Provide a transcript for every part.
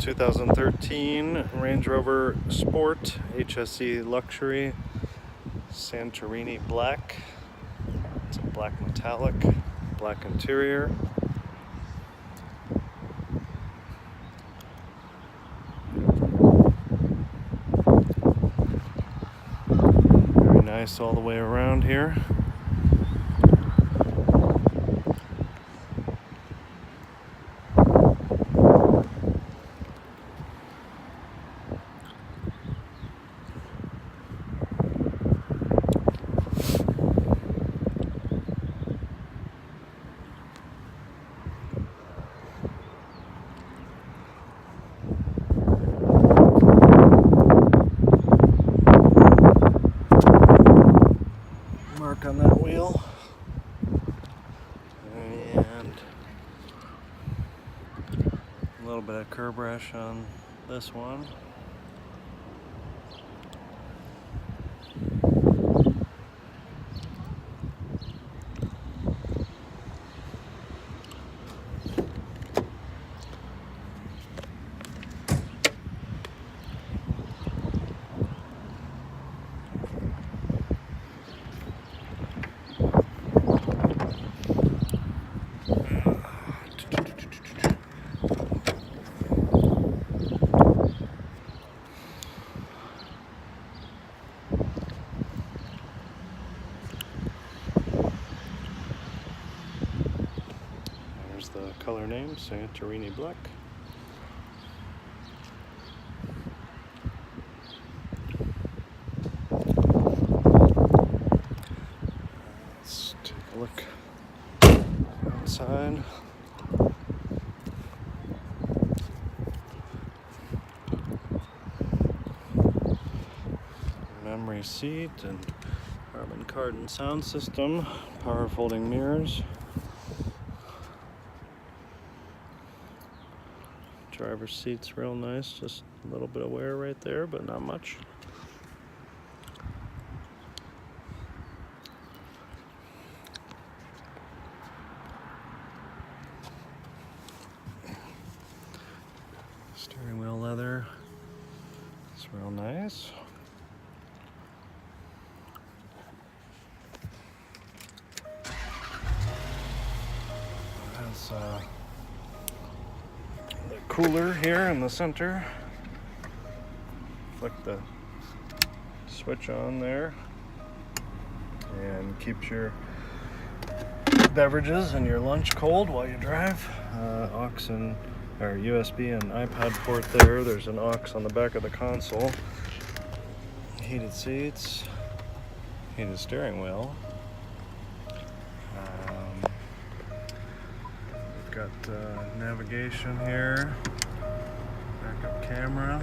2013 Range Rover Sport HSE Luxury Santorini Black. It's a black metallic, black interior. Very nice all the way around here. Mark on that wheel, and a little bit of curb rash on this one. There's the color name, Santorini Black. Let's take a look outside. Memory seat and carbon cardan sound system, power folding mirrors. Driver's seat's real nice, just a little bit of wear right there, but not much. Steering wheel leather, it's real nice. It has the cooler here in the center. Flick the switch on there and keeps your beverages and your lunch cold while you drive. Aux and or USB and iPod port there. There's an aux on the back of the console. Heated seats, heated steering wheel. Got navigation here, backup camera,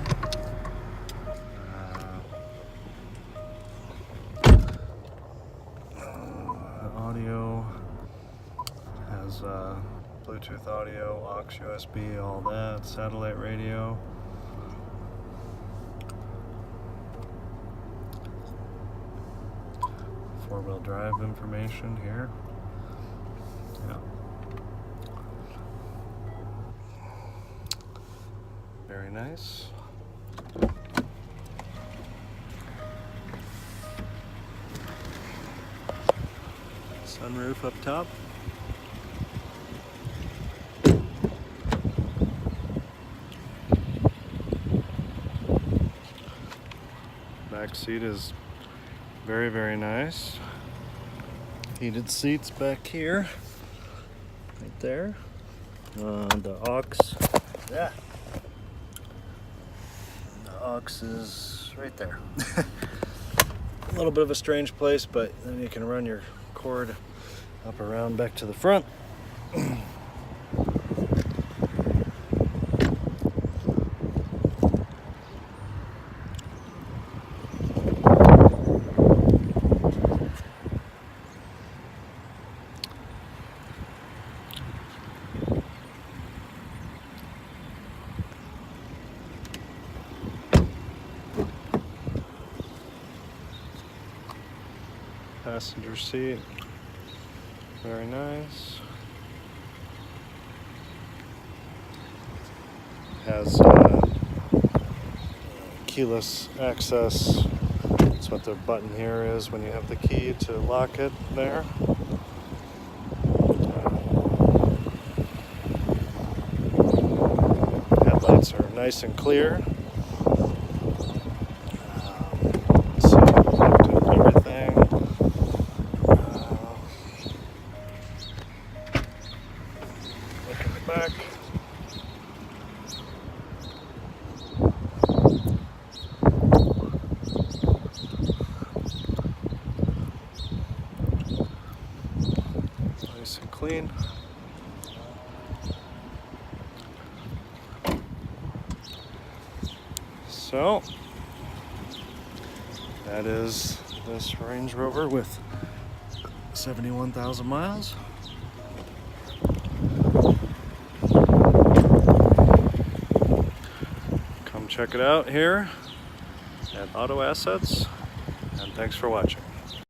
audio, has Bluetooth audio, aux, USB, all that, satellite radio. Four-wheel drive information here. Yeah. Very nice. Sunroof up top. Back seat is very, very nice. Heated seats back here, right there. The aux. Yeah. Aux is right there. A little bit of a strange place, but then you can run your cord up around back to the front. Passenger seat, very nice. Has keyless access. That's what the button here is when you have the key to lock it there. Headlights are nice and clear. So looked at everything. Look at the back. Nice and clean. So that is this Range Rover with 71,000 miles. Come check it out here at Auto Assets, and thanks for watching.